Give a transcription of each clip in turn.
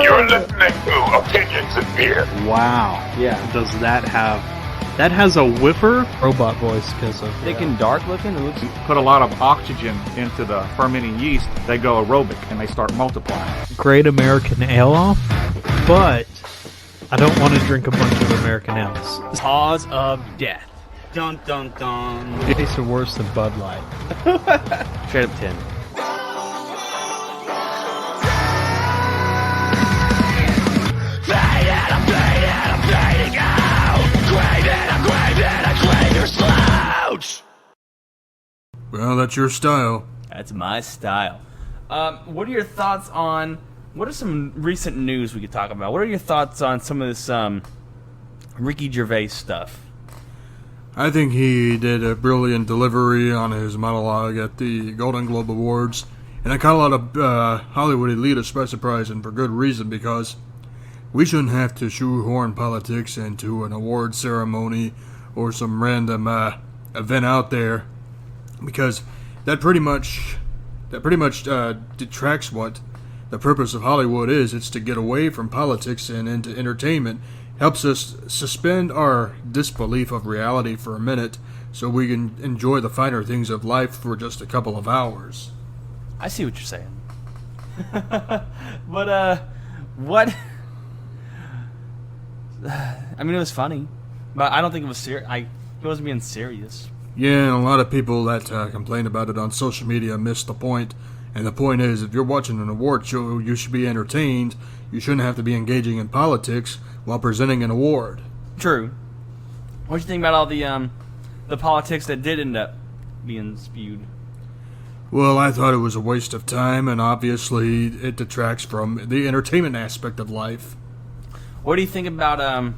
You're listening to Opinions and Beer. Wow. Yeah. Does that have... That has a whiffer? Robot voice because of thick and dark looking. It looks... Put a lot of oxygen into the fermenting yeast. They go aerobic and they start multiplying. Great American Ale off, but I don't want to drink a bunch of American Ales. Cause of death. Dun dun dun. It tastes worse than Bud Light. Straight up 10. Well, that's your style. That's my style. What are your thoughts on... What are some recent news we could talk about? What are your thoughts on some of this Ricky Gervais stuff? I think he did a brilliant delivery on his monologue at the Golden Globe Awards, and it caught a lot of Hollywood elitists by surprise, and for good reason, because we shouldn't have to shoehorn politics into an award ceremony or some random event out there, because that pretty much detracts what the purpose of Hollywood is. It's to get away from politics and into entertainment. Helps us suspend our disbelief of reality for a minute so we can enjoy the finer things of life for just a couple of hours. I see what you're saying. But, what... I mean, it was funny, but I don't think it was serious. He wasn't being serious. Yeah, and a lot of people that complain about it on social media miss the point. And the point is, if you're watching an award show, you should be entertained. You shouldn't have to be engaging in politics while presenting an award. True. What do you think about all the politics that did end up being spewed? Well, I thought it was a waste of time, and obviously it detracts from the entertainment aspect of life. What do you think about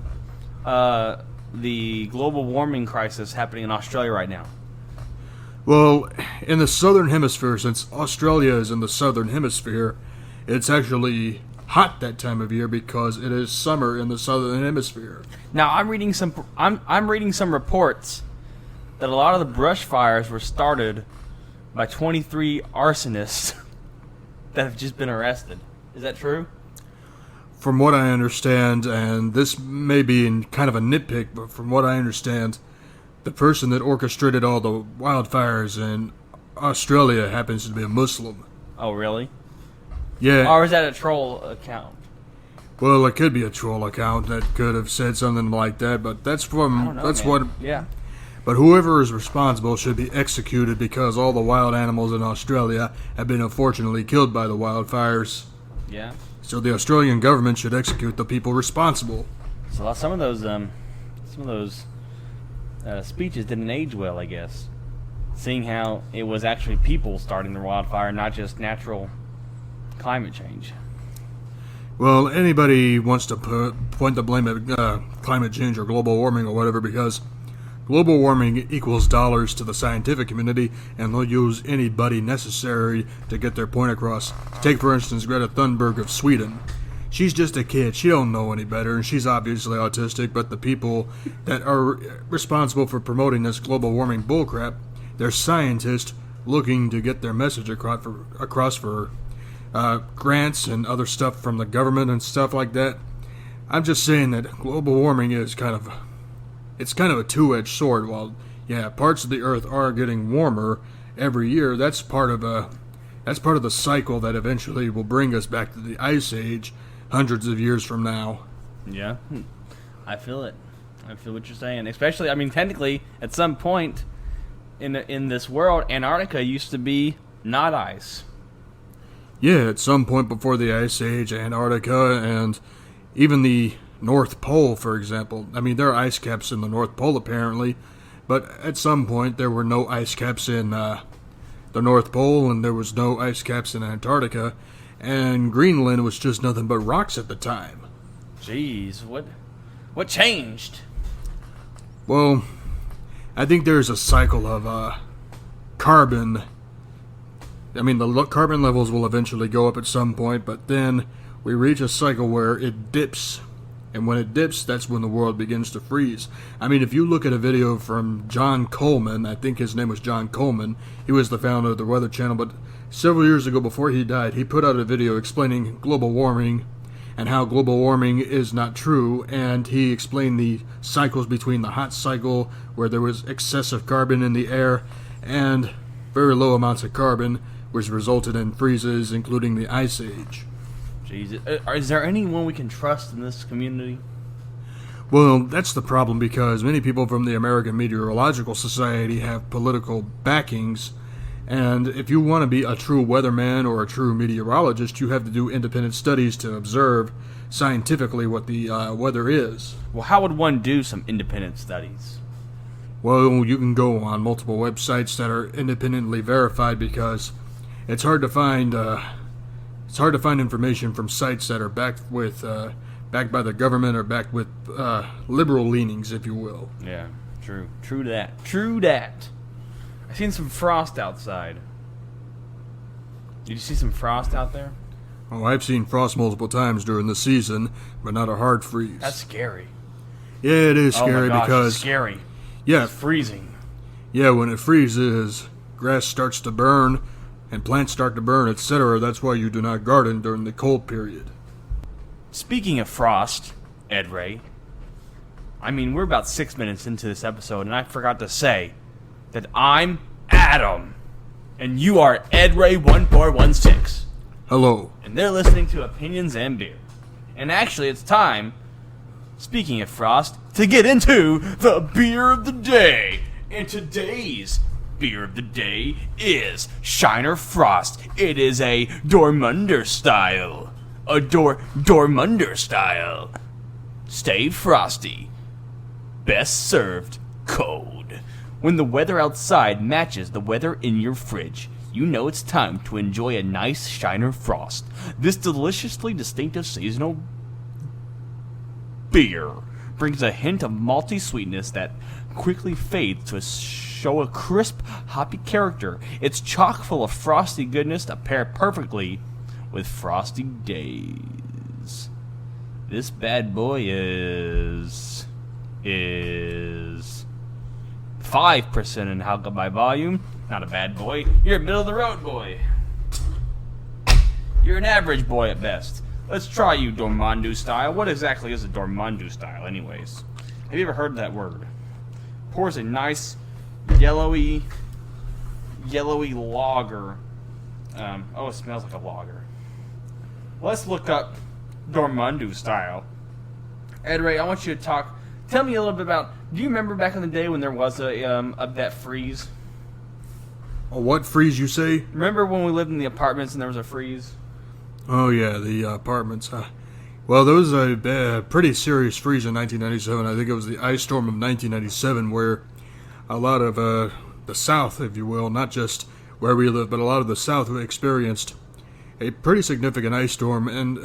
the global warming crisis happening in Australia right now? Well, in the southern hemisphere, since Australia is in the southern hemisphere, it's actually hot that time of year because it is summer in the southern hemisphere. Now, I'm reading some reports that a lot of the brush fires were started by 23 arsonists that have just been arrested. Is that true? From what I understand, and this may be in kind of a nitpick, but from what I understand, the person that orchestrated all the wildfires in Australia happens to be a Muslim. Oh, really? Yeah. Or is that a troll account? Well, it could be a troll account that could have said something like that, but that's from... I don't know, that's man. what... Yeah. But whoever is responsible should be executed because all the wild animals in Australia have been unfortunately killed by the wildfires. Yeah. So the Australian government should execute the people responsible. So some of those speeches didn't age well, I guess. Seeing how it was actually people starting the wildfire, not just natural climate change. Well, anybody wants to point the blame at climate change or global warming or whatever, because global warming equals dollars to the scientific community, and they'll use anybody necessary to get their point across. Take, for instance, Greta Thunberg of Sweden. She's just a kid. She don't know any better, and she's obviously autistic, but the people that are responsible for promoting this global warming bullcrap, they're scientists looking to get their message across for grants and other stuff from the government and stuff like that. I'm just saying that global warming is kind of a two-edged sword. While, yeah, parts of the Earth are getting warmer every year, that's part of the cycle that eventually will bring us back to the Ice Age hundreds of years from now. Yeah. I feel it. I feel what you're saying. Especially, I mean, technically, at some point in this world, Antarctica used to be not ice. Yeah, at some point before the Ice Age, Antarctica and even the North Pole, for example. I mean, there are ice caps in the North Pole, apparently, but at some point there were no ice caps in the North Pole, and there was no ice caps in Antarctica, and Greenland was just nothing but rocks at the time. Jeez, what changed? Well, I think there's a cycle of carbon. I mean, the carbon levels will eventually go up at some point, but then we reach a cycle where it dips. And when it dips, that's when the world begins to freeze. I mean, if you look at a video from John Coleman, I think his name was John Coleman, he was the founder of the Weather Channel, but several years ago before he died, he put out a video explaining global warming and how global warming is not true, and he explained the cycles between the hot cycle, where there was excessive carbon in the air, and very low amounts of carbon, which resulted in freezes, including the Ice Age. Jesus. Is there anyone we can trust in this community? Well, that's the problem, because many people from the American Meteorological Society have political backings, and if you want to be a true weatherman or a true meteorologist, you have to do independent studies to observe scientifically what the weather is. Well, how would one do some independent studies? Well, you can go on multiple websites that are independently verified, because it's hard to find information from sites that are backed by the government or backed with liberal leanings, if you will. Yeah, true. True that. I seen some frost outside. Did you see some frost out there? Oh, I've seen frost multiple times during the season, but not a hard freeze. That's scary. Yeah, it is scary, oh my gosh, because it's scary. yeah, It's freezing. yeah, when it freezes, grass starts to burn, and plants start to burn, etc. That's why you do not garden during the cold period. Speaking of frost, Ed Ray, I mean, we're about 6 minutes into this episode, and I forgot to say that I'm Adam, and you are Ed Ray 1416. Hello. And they're listening to Opinions and Beer. And actually, it's time, speaking of frost, to get into the beer of the day. And today's beer of the day is Shiner Frost. It is a Dortmunder style. A Dortmunder style. Stay frosty. Best served cold. When the weather outside matches the weather in your fridge, you know it's time to enjoy a nice Shiner Frost. This deliciously distinctive seasonal beer brings a hint of malty sweetness that quickly fades to show a crisp, hoppy character. It's chock full of frosty goodness to pair perfectly with frosty days. This bad boy is 5% in alcohol by volume. Not a bad boy. You're a middle of the road boy. You're an average boy at best. Let's try you, Dortmunder style. What exactly is a Dortmunder style, anyways? Have you ever heard that word? Pours a nice yellowy lager. It smells like a lager. Let's look up Dortmunder style. Ed Ray, I want you to tell me a little bit about. Do you remember back in the day when there was that freeze? What freeze, you say? Remember when we lived in the apartments and there was a freeze? Oh, yeah, the apartments. Well, there was a pretty serious freeze in 1997. I think it was the ice storm of 1997, where a lot of the South, if you will, not just where we live, but a lot of the South experienced a pretty significant ice storm, and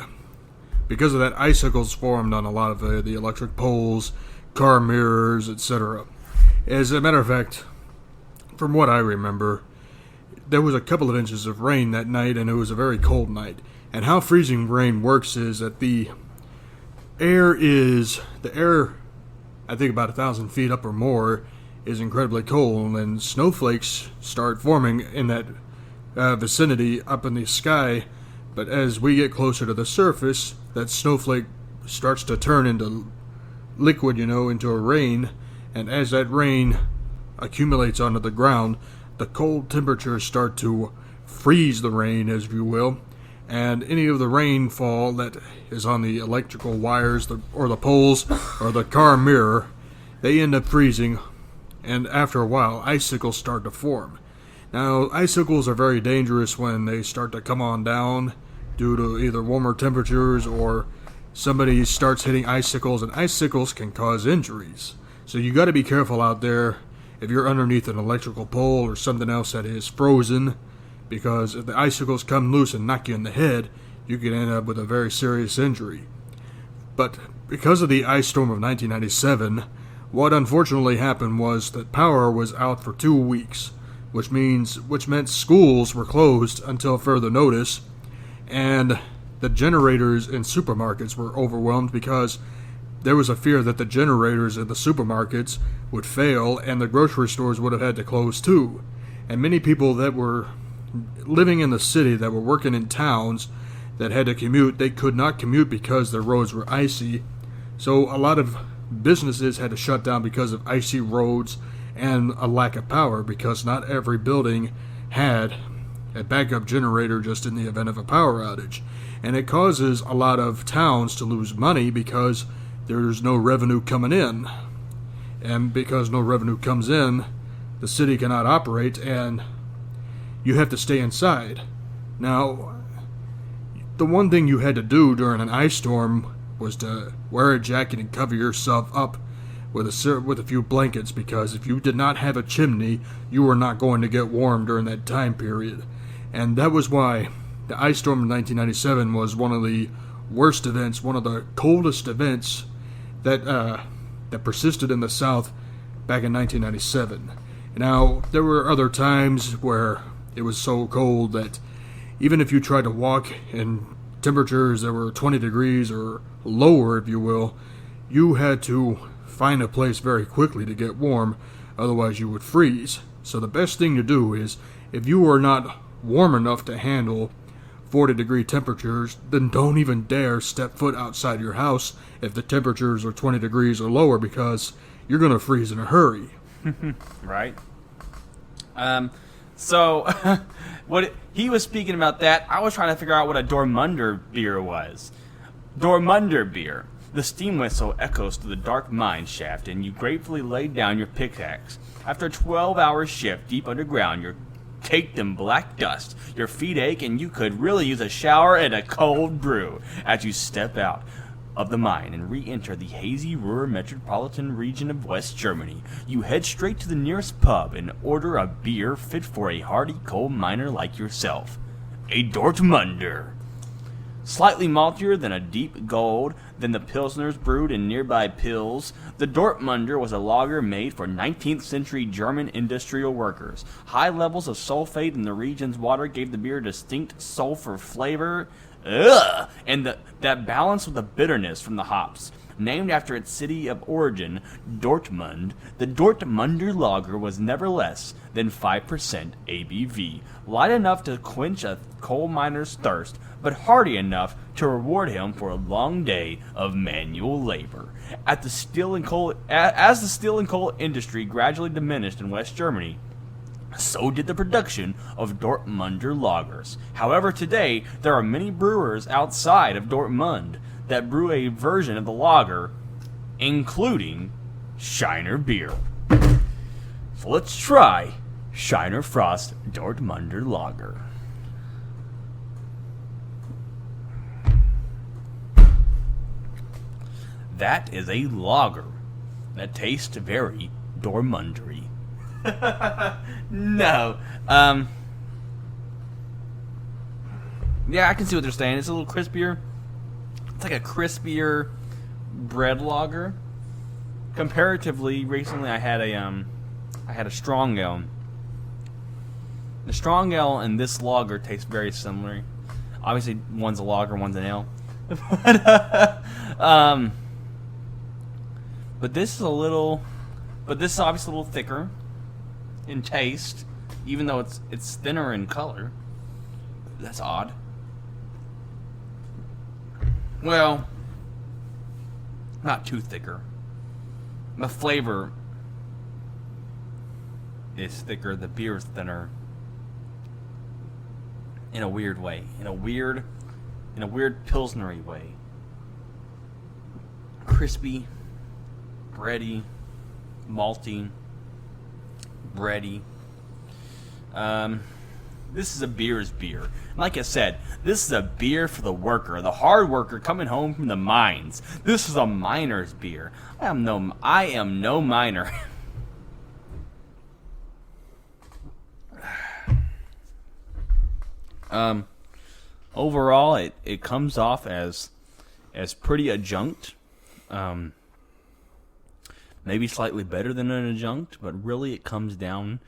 because of that, icicles formed on a lot of the electric poles, car mirrors, etc. As a matter of fact, from what I remember, there was a couple of inches of rain that night, and it was a very cold night. And how freezing rain works is that the air, I think about 1,000 feet up or more, is incredibly cold, and snowflakes start forming in that vicinity up in the sky. But as we get closer to the surface, that snowflake starts to turn into liquid, into a rain, and as that rain accumulates onto the ground, the cold temperatures start to freeze the rain, as you will, and any of the rainfall that is on the electrical wires or the poles or the car mirror, they end up freezing, and after a while, icicles start to form. Now, icicles are very dangerous when they start to come on down due to either warmer temperatures or somebody starts hitting icicles, and icicles can cause injuries. So you got to be careful out there if you're underneath an electrical pole or something else that is frozen, because if the icicles come loose and knock you in the head, you could end up with a very serious injury. But because of the ice storm of 1997, what unfortunately happened was that power was out for 2 weeks, which meant schools were closed until further notice, and the generators in supermarkets were overwhelmed because there was a fear that the generators in the supermarkets would fail and the grocery stores would have had to close too. And many people that were living in the city, that were working in towns, that had to commute, they could not commute because their roads were icy. So a lot of businesses had to shut down because of icy roads and a lack of power, because not every building had a backup generator just in the event of a power outage. And it causes a lot of towns to lose money because there's no revenue coming in. And because no revenue comes in, the city cannot operate, and you have to stay inside. Now, the one thing you had to do during an ice storm was to wear a jacket and cover yourself up with a few blankets, because if you did not have a chimney, you were not going to get warm during that time period. And that was why the ice storm of 1997 was one of the worst events, one of the coldest events that persisted in the South back in 1997. Now, there were other times where it was so cold that even if you tried to walk in temperatures that were 20 degrees or lower, if you will, you had to find a place very quickly to get warm, otherwise you would freeze. So the best thing to do is, if you are not warm enough to handle 40-degree temperatures, then don't even dare step foot outside your house if the temperatures are 20 degrees or lower, because you're going to freeze in a hurry. Right. So, he was speaking about that. I was trying to figure out what a Dortmunder beer was. Dortmunder beer. The steam whistle echoes through the dark mine shaft, and you gratefully lay down your pickaxe. After a 12-hour shift deep underground, you're caked in black dust. Your feet ache, and you could really use a shower and a cold brew as you step out of the mine and re-enter the hazy Ruhr metropolitan region of West Germany. You head straight to the nearest pub and order a beer fit for a hardy coal miner like yourself. A Dortmunder. Slightly maltier than a deep gold than the Pilsners brewed in nearby Pils, the Dortmunder was a lager made for 19th century German industrial workers. High levels of sulfate in the region's water gave the beer a distinct sulfur flavor, and that balance with the bitterness from the hops. Named after its city of origin, Dortmund, the Dortmunder lager was never less than 5% ABV, light enough to quench a coal miner's thirst, but hearty enough to reward him for a long day of manual labor. As the steel and coal industry gradually diminished in West Germany, so did the production of Dortmunder lagers. However, today, there are many brewers outside of Dortmund that brew a version of the lager, including Shiner beer. So let's try Shiner Frost Dortmunder Lager. That is a lager that tastes very Dortmundery. No. Yeah, I can see what they're saying. It's a little crispier. It's like a crispier bread lager. Comparatively, recently I had a strong ale. The strong ale and this lager taste very similar. Obviously, one's a lager, one's an ale. But this is obviously a little thicker in taste, even though it's thinner in color. That's odd. Well, not too thicker. The flavor is thicker, the beer is thinner. In a weird way. In a weird Pilsnery way. Crispy, bready, malty, bready. This is a beer's beer. Like I said, this is a beer for the worker, the hard worker coming home from the mines. This is a miner's beer. I am no miner. Overall, it comes off as pretty adjunct. Maybe slightly better than an adjunct, but really it comes down.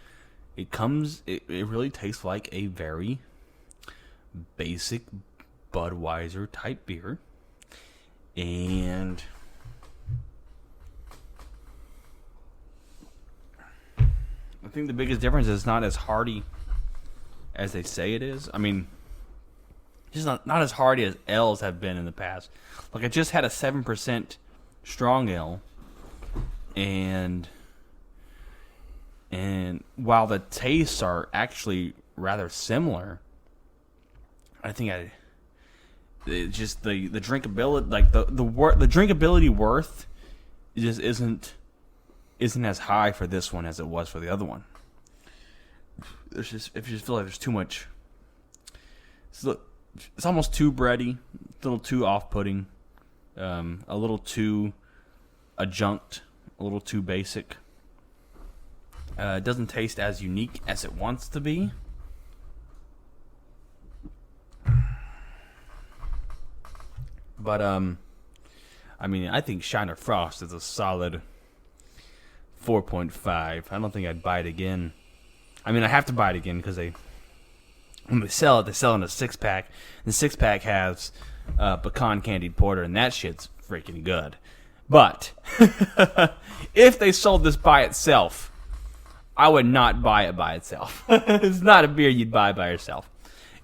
It really tastes like a very basic Budweiser type beer. And I think the biggest difference is it's not as hearty as they say it is. I mean, just not as hardy as L's have been in the past. Like I just had a 7% strong ale, and while the tastes are actually rather similar, I think just the drinkability, like the drinkability worth, just isn't as high for this one as it was for the other one. If you just feel like there's too much, it's almost too bready, a little too off-putting, a little too adjunct, a little too basic. It doesn't taste as unique as it wants to be. But I mean, I think Shiner Frost is a solid 4.5. I don't think I'd buy it again. I mean, I have to buy it again because when they sell it in a 6-pack. The 6-pack has pecan candied porter, and that shit's freaking good. But if they sold this by itself, I would not buy it by itself. It's not a beer you'd buy by yourself.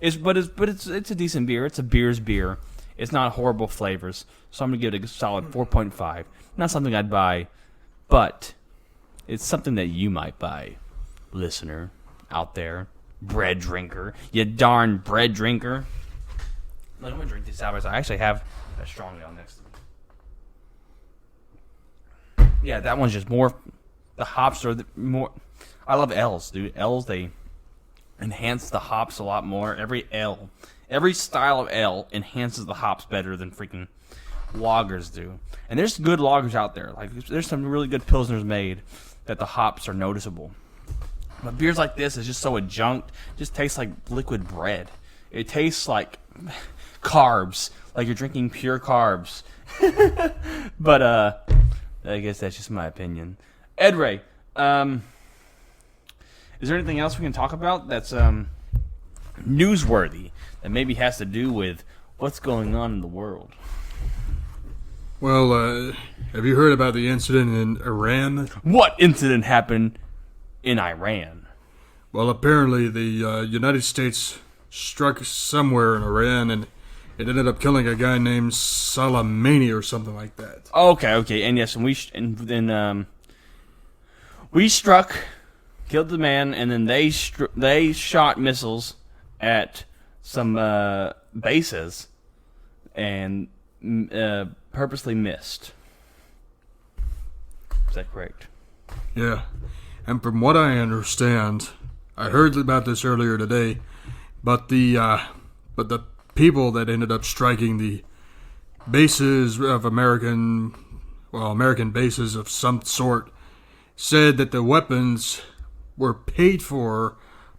It's a decent beer. It's a beer's beer. It's not horrible flavors, so I'm gonna give it a solid 4.5. Not something I'd buy, but it's something that you might buy, listener out there, bread drinker, you darn bread drinker. Look, I'm gonna drink these sours. I actually have a strong ale next to me. Yeah, that one's just more. The hops are more. I love L's, dude. L's, they enhance the hops a lot more. Every style of ale enhances the hops better than freaking lagers do. And there's good lagers out there. Like there's some really good pilsners made that the hops are noticeable. But beers like this is just so adjunct. It just tastes like liquid bread. It tastes like carbs, like you're drinking pure carbs. But I guess that's just my opinion. Ed Ray, is there anything else we can talk about that's newsworthy that maybe has to do with what's going on in the world? Well, have you heard about the incident in Iran? What incident happened in Iran? Well, apparently the United States struck somewhere in Iran, and it ended up killing a guy named Soleimani or something like that. Okay, and yes, and we struck, killed the man, and then they shot missiles at some bases and purposely missed. Is that correct? Yeah, and from what I understand, I heard about this earlier today, but the people that ended up striking the bases of American bases of some sort said that the weapons were paid for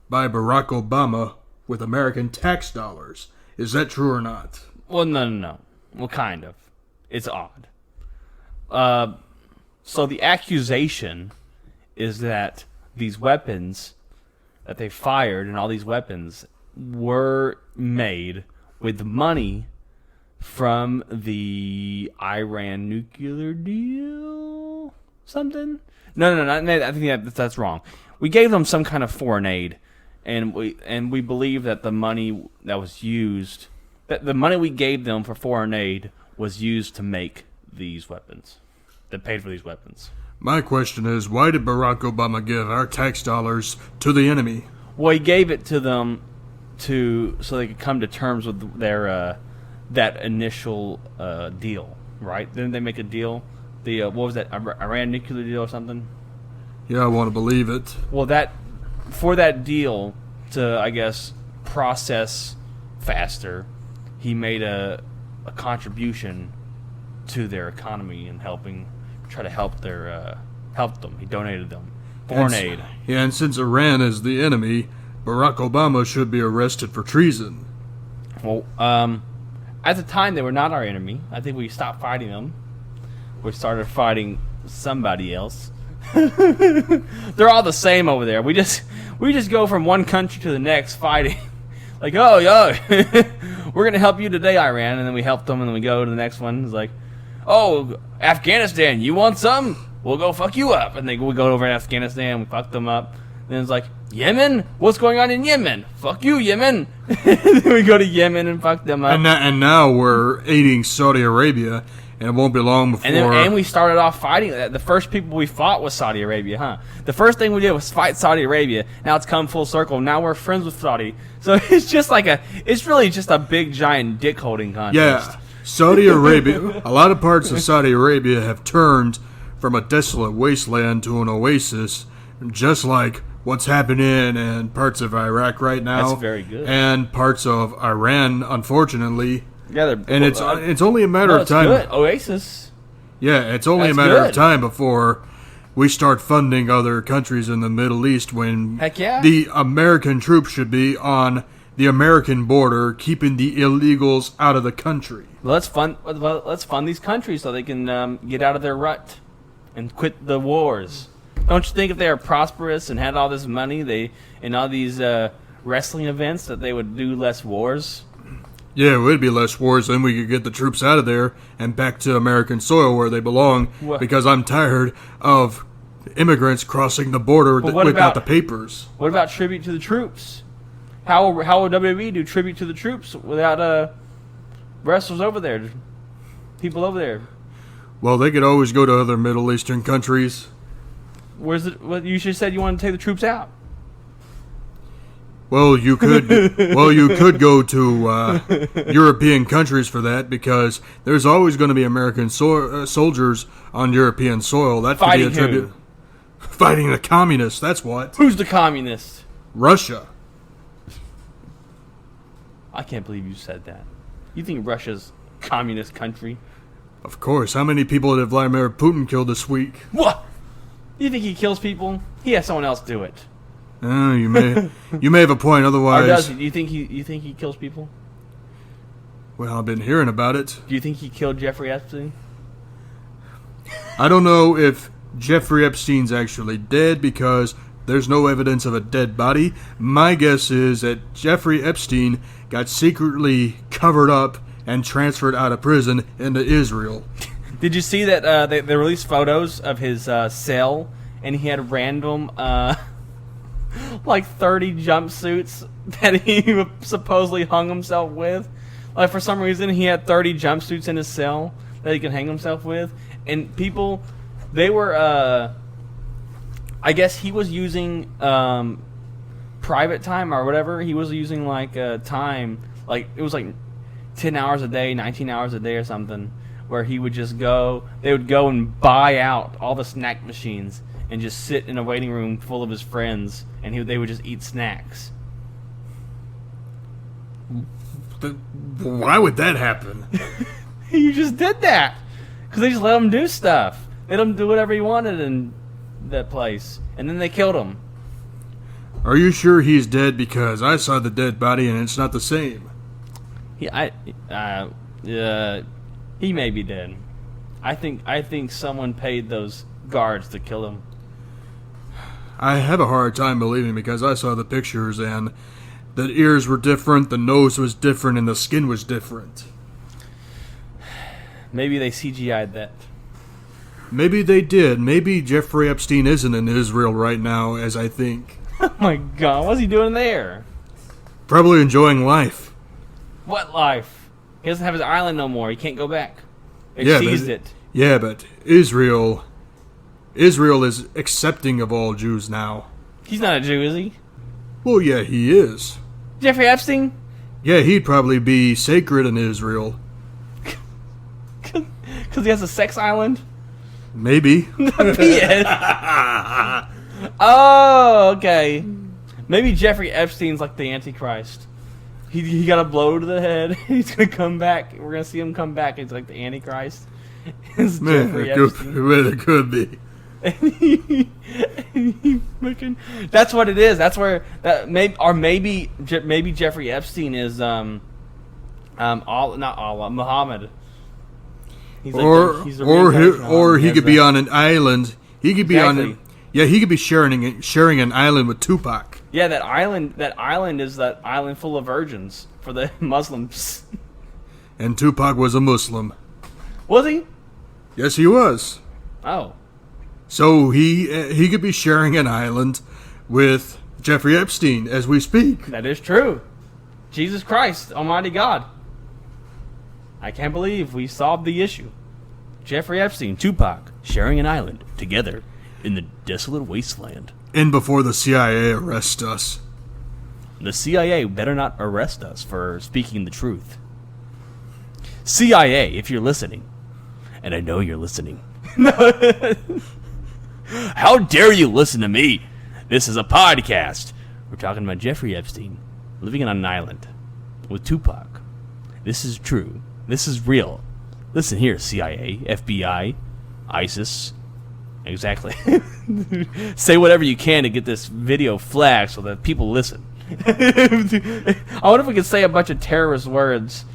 by Barack Obama with American tax dollars. Is that true or not? Well, no. Well, kind of. It's odd. So the accusation is that these weapons that they fired and all these weapons were made with money from the Iran nuclear deal? Something? No. I think that's wrong. We gave them some kind of foreign aid, and we believe that the money that was used, that the money we gave them for foreign aid was used to make these weapons, that paid for these weapons. My question is, why did Barack Obama give our tax dollars to the enemy? Well, he gave it to them so they could come to terms with their that initial deal, right? Didn't they make a deal? The what was that, Iran nuclear deal or something? Yeah, I want to believe it. Well, for that deal to, I guess, process faster, he made a contribution to their economy and try to help them. He donated them foreign aid. Yeah, and since Iran is the enemy, Barack Obama should be arrested for treason. Well, at the time they were not our enemy. I think we stopped fighting them. We started fighting somebody else. They're all the same over there. We just go from one country to the next fighting. Like, oh, yo, we're gonna help you today, Iran, and then we help them, and then we go to the next one. It's like, oh, Afghanistan, you want some? We'll go fuck you up, and then we go over to Afghanistan, we fuck them up. Then it's like, Yemen? What's going on in Yemen? Fuck you, Yemen. Then we go to Yemen and fuck them up. And now we're aiding Saudi Arabia, and it won't be long before. And we started off fighting. The first people we fought was Saudi Arabia, huh? The first thing we did was fight Saudi Arabia. Now it's come full circle. Now we're friends with Saudi. So it's just like it's really just a big giant dick holding contest. Yeah, Saudi Arabia. A lot of parts of Saudi Arabia have turned from a desolate wasteland to an oasis, just like what's happening in parts of Iraq right now. That's very good. And parts of Iran, unfortunately. Yeah, and it's only a matter of time. Good. Oasis. Yeah, it's only That's a matter good. of time before we start funding other countries in the Middle East when Heck yeah. the American troops should be on the American border, keeping the illegals out of the country. Let's fund these countries so they can get out of their rut and quit the wars. Don't you think if they are prosperous and had all this money, and all these wrestling events, that they would do less wars? Yeah, it would be less wars, then we could get the troops out of there and back to American soil where they belong, What? because I'm tired of immigrants crossing the border But what without about- the papers. What about tribute to the troops? How will WWE do tribute to the troops without wrestlers over there, people over there? Well, they could always go to other Middle Eastern countries. Where's it? What you should said you wanted to take the troops out. Well, you could. You could go to European countries for that, because there's always going to be American soldiers on European soil. That could Fighting be a tribute. who? Fighting the communists. That's what. Who's the communist? Russia. I can't believe you said that. You think Russia's a communist country? Of course. How many people did Vladimir Putin kill this week? What? You think he kills people? He has someone else do it. You may have a point. Or Otherwise, does he? You think he kills people? well, I've been hearing about it. Do you think he killed Jeffrey Epstein? I don't know if Jeffrey Epstein's actually dead, because there's no evidence of a dead body. My guess is that Jeffrey Epstein got secretly covered up and transferred out of prison into Israel. Did you see that they released photos of his cell, and he had random like 30 jumpsuits that he supposedly hung himself with? Like, for some reason, he had 30 jumpsuits in his cell that he could hang himself with. And people, they were, I guess he was using private time or whatever. He was using, like, time, like, it was like 10 hours a day, 19 hours a day or something, where he would just go, they would go and buy out all the snack machines and just sit in a waiting room full of his friends, and they would just eat snacks. Why would that happen? You just did that because they just let him do stuff. They let him do whatever he wanted in that place, and then they killed him. Are you sure he's dead? Because I saw the dead body and it's not the same. He may be dead. I think someone paid those guards to kill him. I have a hard time believing, because I saw the pictures and the ears were different, the nose was different, and the skin was different. Maybe they CGI'd that. Maybe they did. Maybe Jeffrey Epstein isn't in Israel right now, as I think. Oh my God, what's he doing there? Probably enjoying life. What life? He doesn't have his island no more. He can't go back. They Yeah, seized but- it. Yeah, but Israel is accepting of all Jews now. He's not a Jew, is he? Well, yeah, he is. Jeffrey Epstein? Yeah, he'd probably be sacred in Israel. Because he has a sex island? Maybe. P.S. Oh, okay. Maybe Jeffrey Epstein's like the Antichrist. He got a blow to the head. He's gonna come back. We're gonna see him come back. He's like the Antichrist. It's Man, Jeffrey it could be. That's what it is. That's where that maybe Jeffrey Epstein is not Allah, Muhammad. He's like he's a reincarnation of or he Muhammad. could be on an island. He could be Exactly. on. Yeah, he could be sharing an island with Tupac. Yeah, that island is that island full of virgins for the Muslims. And Tupac was a Muslim. Was he? Yes, he was. Oh. So he could be sharing an island with Jeffrey Epstein as we speak. That is true. Jesus Christ, Almighty God. I can't believe we solved the issue. Jeffrey Epstein, Tupac, sharing an island together in the desolate wasteland. And before the CIA arrests us. The CIA better not arrest us for speaking the truth. CIA, if you're listening, and I know you're listening. How dare you listen to me? This is a podcast. We're talking about Jeffrey Epstein living on an island with Tupac. This is true. This is real. Listen here, CIA, FBI, ISIS. Exactly. Say whatever you can to get this video flagged so that people listen. I wonder if we could say a bunch of terrorist words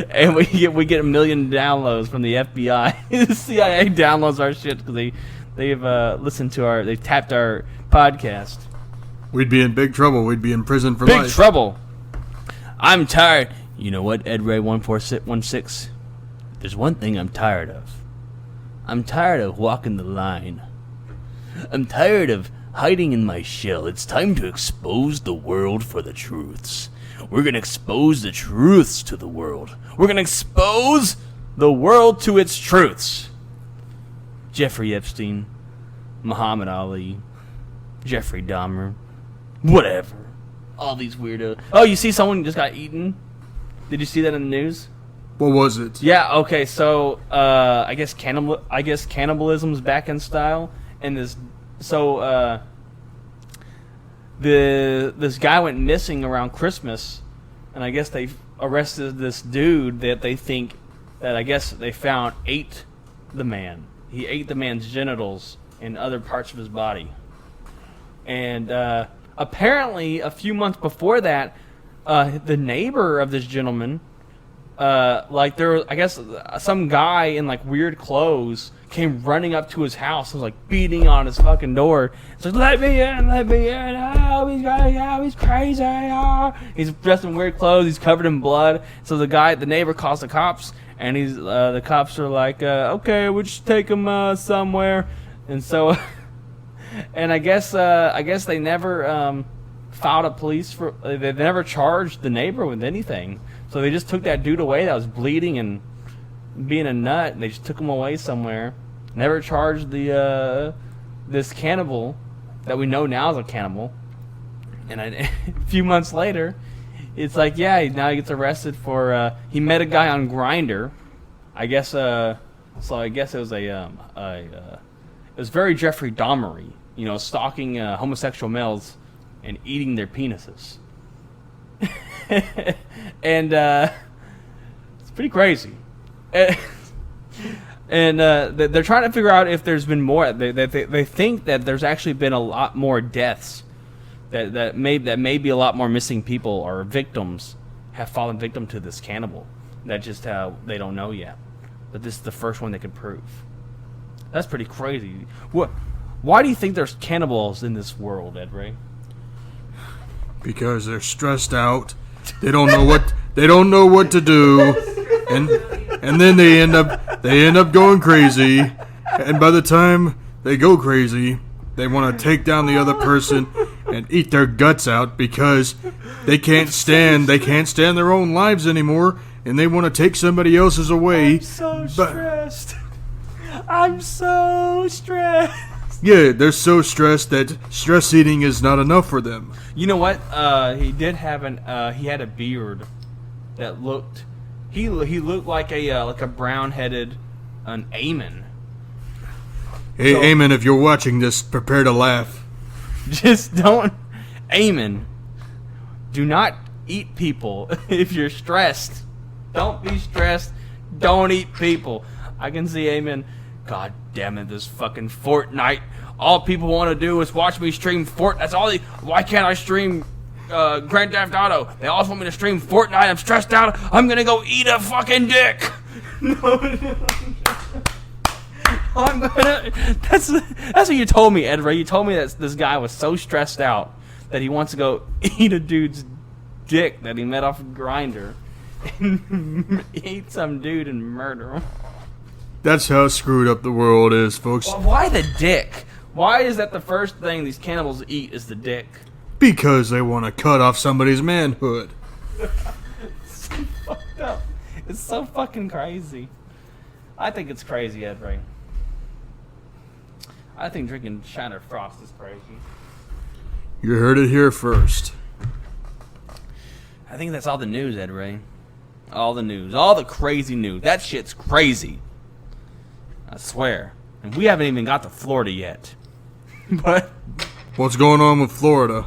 and we get 1 million downloads from the FBI. The CIA downloads our shit because they've listened to they've tapped our podcast. We'd be in big trouble. We'd be in prison for Big life. trouble. I'm tired. You know what, Ed Ray 1416? There's one thing I'm tired of. I'm tired of walking the line. I'm tired of hiding in my shell. It's time to expose the world for the truths. We're going to expose the truths to the world. We're going to expose the world to its truths. Jeffrey Epstein, Muhammad Ali, Jeffrey Dahmer, whatever. All these weirdos. Oh, you see someone just got eaten? Did you see that in the news? What was it? Yeah, okay, so I guess cannibalism's back in style, and this guy went missing around Christmas, and I guess they arrested this dude that they think that I guess they found ate the man. He ate the man's genitals and other parts of his body, and apparently a few months before that, the neighbor of this gentleman. There was, I guess, some guy in like weird clothes came running up to his house and was like beating on his fucking door. It's like, let me in, oh, he's crazy, oh. He's dressed in weird clothes, he's covered in blood. So the neighbor calls the cops, and the cops are like, okay, we'll just take him somewhere. And so, and I guess they never filed a police for, they never charged the neighbor with anything. So they just took that dude away that was bleeding and being a nut, and they just took him away somewhere. Never charged this cannibal that we know now is a cannibal. And a few months later, it's like, yeah, now he gets arrested for he met a guy on Grindr. I guess so. I guess it was it was very Jeffrey Dahmer-y, stalking homosexual males and eating their penises. And it's pretty crazy. And they're trying to figure out if there's been more. They think that there's actually been a lot more deaths. That may be a lot more missing people or victims have fallen victim to this cannibal. That just they don't know yet. But this is the first one they could prove. That's pretty crazy. Why do you think there's cannibals in this world, Ed Ray? Because they're stressed out. They don't know what to do, and then they end up going crazy. And by the time they go crazy, they want to take down the other person and eat their guts out because they can't stand their own lives anymore, and they want to take somebody else's away. I'm so stressed. I'm so stressed. Yeah, they're so stressed that stress eating is not enough for them. You know what? He did have he had a beard that looked. He looked like a brown-headed an Amen. Hey, so, Amen, if you're watching this, prepare to laugh. Just don't, Amen. Do not eat people if you're stressed. Don't be stressed. Don't eat people. I can see Amen. God damn it, this fucking Fortnite. All people want to do is watch me stream Fortnite. That's all why can't I stream Grand Theft Auto? They always want me to stream Fortnite. I'm stressed out. I'm gonna go eat a fucking dick. No. That's what you told me, Ed Ray. You told me that this guy was so stressed out that he wants to go eat a dude's dick that he met off Grindr and eat some dude and murder him. That's how screwed up the world is, folks. Well, why the dick? Why is that the first thing these cannibals eat is the dick? Because they want to cut off somebody's manhood. It's so fucked up. It's so fucking crazy. I think it's crazy, Ed Ray. I think drinking Shiner Frost is crazy. You heard it here first. I think that's all the news, Ed Ray. All the news. All the crazy news. That shit's crazy. I swear. And we haven't even got to Florida yet. But What's going on with Florida?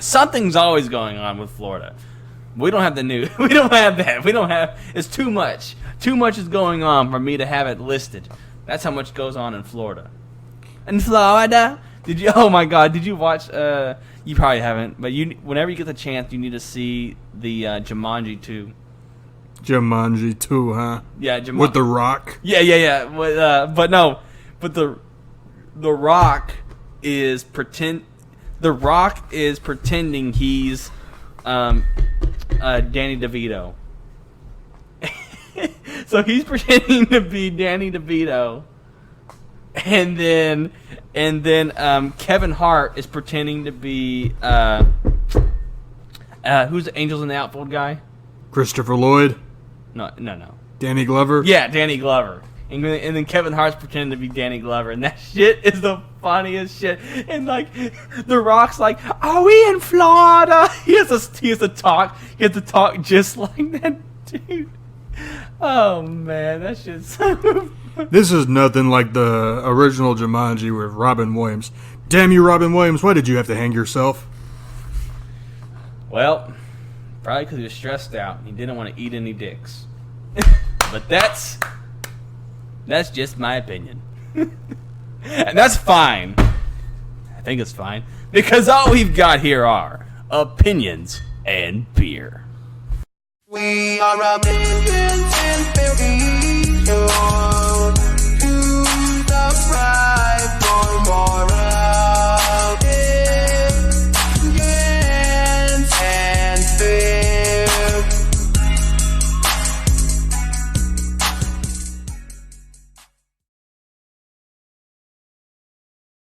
something's always going on with Florida. We don't have the news. We don't have that. We don't have. It's too much. Too much is going on for me to have it listed. That's how much goes on in Florida. In Florida, did you? Oh my God! Did you watch? You probably haven't. But whenever you get the chance, you need to see the Jumanji 2. Jumanji 2, huh? Yeah, Jumanji. With The Rock? Yeah. But no. But the Rock is The Rock is pretending he's Danny DeVito. So he's pretending to be Danny DeVito, and then Kevin Hart is pretending to be who's the Angels in the Outfield guy? Christopher Lloyd? No. Danny Glover? Yeah, Danny Glover. And then Kevin Hart's pretending to be Danny Glover, and that shit is the funniest shit. And like, The Rock's like, "Are we in Florida?" He has to talk just like that dude. Oh man, that shit's so. This is nothing like the original Jumanji with Robin Williams. Damn you, Robin Williams, why did you have to hang yourself? Well, probably because he was stressed out and he didn't want to eat any dicks. But that's just my opinion. And that's fine. I think it's fine. Because all we've got here are opinions and beer. We are a million and billion.